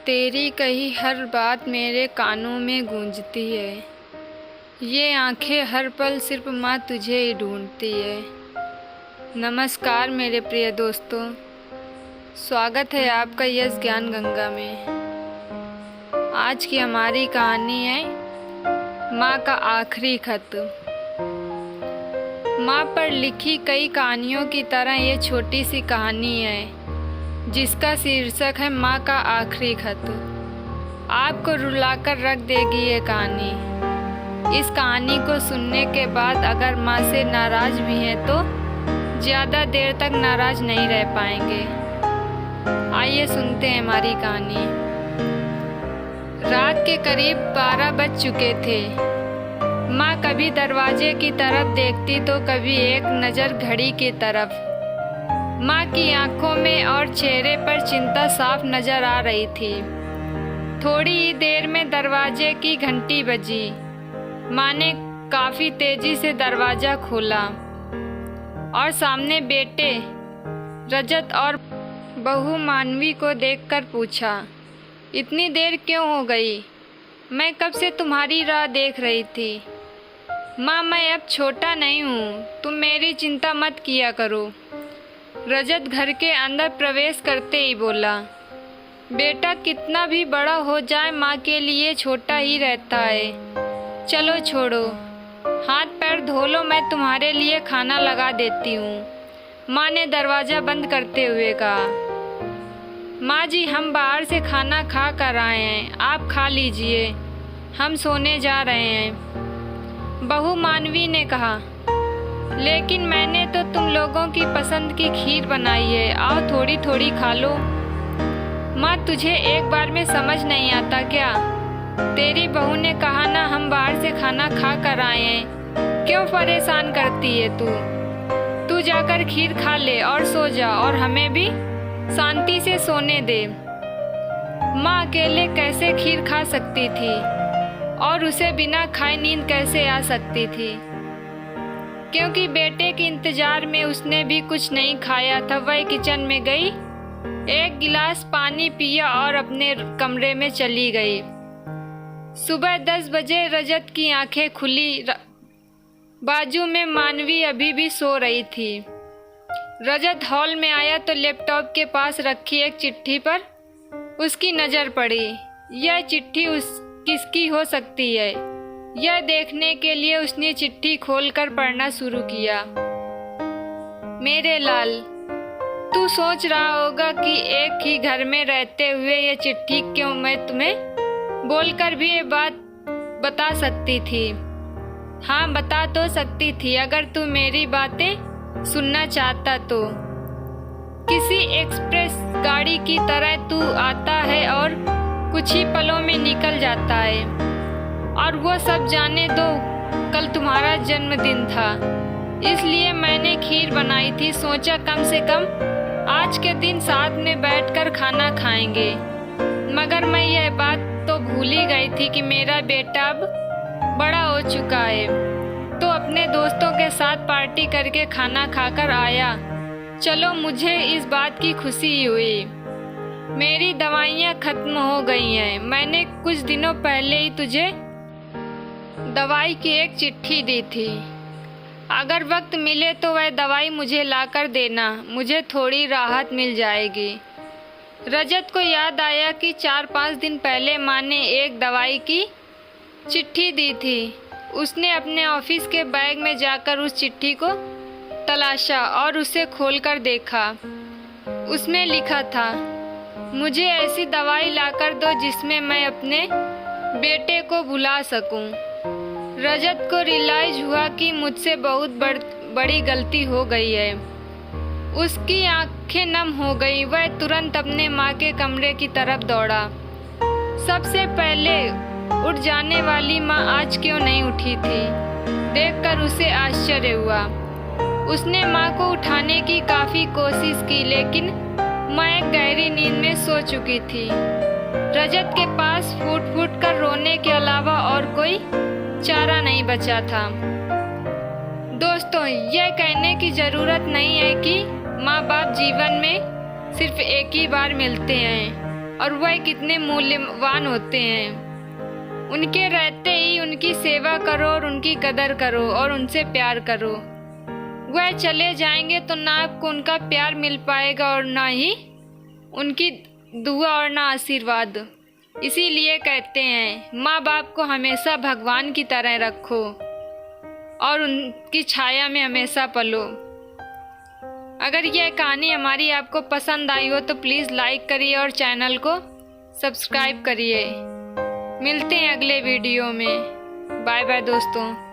तेरी कही हर बात मेरे कानों में गूंजती है। ये आंखें हर पल सिर्फ माँ तुझे ही ढूंढती है। नमस्कार मेरे प्रिय दोस्तों, स्वागत है आपका यस ज्ञान गंगा में। आज की हमारी कहानी है माँ का आखिरी खत। माँ पर लिखी कई कहानियों की तरह ये छोटी सी कहानी है जिसका शीर्षक है माँ का आखिरी खत। आपको रुलाकर रख देगी ये कहानी। इस कहानी को सुनने के बाद अगर माँ से नाराज भी हैं तो ज़्यादा देर तक नाराज नहीं रह पाएंगे। आइए सुनते हैं हमारी कहानी। रात के करीब 12 बज चुके थे। माँ कभी दरवाजे की तरफ देखती तो कभी एक नज़र घड़ी की तरफ। माँ की आंखों में और चेहरे पर चिंता साफ नजर आ रही थी। थोड़ी ही देर में दरवाजे की घंटी बजी। माँ ने काफ़ी तेजी से दरवाज़ा खोला और सामने बेटे रजत और बहू मानवी को देखकर पूछा, इतनी देर क्यों हो गई? मैं कब से तुम्हारी राह देख रही थी। माँ, मैं अब छोटा नहीं हूँ, तुम मेरी चिंता मत किया करो। रजत घर के अंदर प्रवेश करते ही बोला, बेटा कितना भी बड़ा हो जाए माँ के लिए छोटा ही रहता है। चलो छोड़ो, हाथ पैर धो लो, मैं तुम्हारे लिए खाना लगा देती हूँ। माँ ने दरवाज़ा बंद करते हुए कहा। माँ जी, हम बाहर से खाना खा कर आए हैं, आप खा लीजिए, हम सोने जा रहे हैं। बहू मानवी ने कहा, लेकिन मैंने तो तुम लोगों की पसंद की खीर बनाई है, आओ थोड़ी थोड़ी खा लो। माँ, तुझे एक बार में समझ नहीं आता क्या? तेरी बहू ने कहा ना, हम बाहर से खाना खा कर आए हैं, क्यों परेशान करती है तू जाकर खीर खा ले और सो जा, और हमें भी शांति से सोने दे। माँ अकेले कैसे खीर खा सकती थी और उसे बिना खाए नींद कैसे आ सकती थी? क्योंकि बेटे के इंतजार में उसने भी कुछ नहीं खाया था। वह किचन में गई, एक गिलास पानी पिया और अपने कमरे में चली गई। सुबह 10 बजे रजत की आंखें खुली। बाजू में मानवी अभी भी सो रही थी। रजत हॉल में आया तो लैपटॉप के पास रखी एक चिट्ठी पर उसकी नज़र पड़ी। यह चिट्ठी किसकी हो सकती है, यह देखने के लिए उसने चिट्ठी खोलकर पढ़ना शुरू किया। मेरे लाल, तू सोच रहा होगा कि एक ही घर में रहते हुए ये चिट्ठी क्यों? मैं तुम्हें बोलकर भी ये बात बता सकती थी। हाँ, बता तो सकती थी अगर तू मेरी बातें सुनना चाहता तो। किसी एक्सप्रेस गाड़ी की तरह तू आता है और कुछ ही पलों में निकल जाता है। और वो सब जाने दो, कल तुम्हारा जन्मदिन था, इसलिए मैंने खीर बनाई थी। सोचा कम से कम आज के दिन साथ में बैठकर खाना खाएंगे। मगर मैं यह बात तो भूल ही गई थी कि मेरा बेटा अब बड़ा हो चुका है, तो अपने दोस्तों के साथ पार्टी करके खाना खाकर आया। चलो, मुझे इस बात की खुशी हुई। मेरी दवाइयाँ खत्म हो गई हैं। मैंने कुछ दिनों पहले ही तुझे दवाई की एक चिट्ठी दी थी। अगर वक्त मिले तो वह दवाई मुझे लाकर देना, मुझे थोड़ी राहत मिल जाएगी। रजत को याद आया कि 4-5 दिन पहले माँ ने एक दवाई की चिट्ठी दी थी। उसने अपने ऑफिस के बैग में जाकर उस चिट्ठी को तलाशा और उसे खोलकर देखा। उसमें लिखा था, मुझे ऐसी दवाई लाकर दो जिसमें मैं अपने बेटे को भुला सकूं। रजत को रियलाइज हुआ कि मुझसे बहुत बड़ी गलती हो गई है। उसकी आंखें नम हो गई। वह तुरंत अपने माँ के कमरे की तरफ दौड़ा। सबसे पहले उठ जाने वाली माँ आज क्यों नहीं उठी थी, देखकर उसे आश्चर्य हुआ। उसने माँ को उठाने की काफ़ी कोशिश की, लेकिन माँ एक गहरी नींद में सो चुकी थी। रजत के पास फूट फूट कर रोने के अलावा और कोई चारा नहीं बचा था। दोस्तों, यह कहने की ज़रूरत नहीं है कि माँ बाप जीवन में सिर्फ एक ही बार मिलते हैं और वह कितने मूल्यवान होते हैं। उनके रहते ही उनकी सेवा करो और उनकी कदर करो और उनसे प्यार करो। वह चले जाएंगे तो ना आपको उनका प्यार मिल पाएगा और ना ही उनकी दुआ और ना आशीर्वाद। इसीलिए कहते हैं माँ बाप को हमेशा भगवान की तरह रखो और उनकी छाया में हमेशा पलो। अगर यह कहानी हमारी आपको पसंद आई हो तो प्लीज़ लाइक करिए और चैनल को सब्सक्राइब करिए। मिलते हैं अगले वीडियो में। बाय बाय दोस्तों।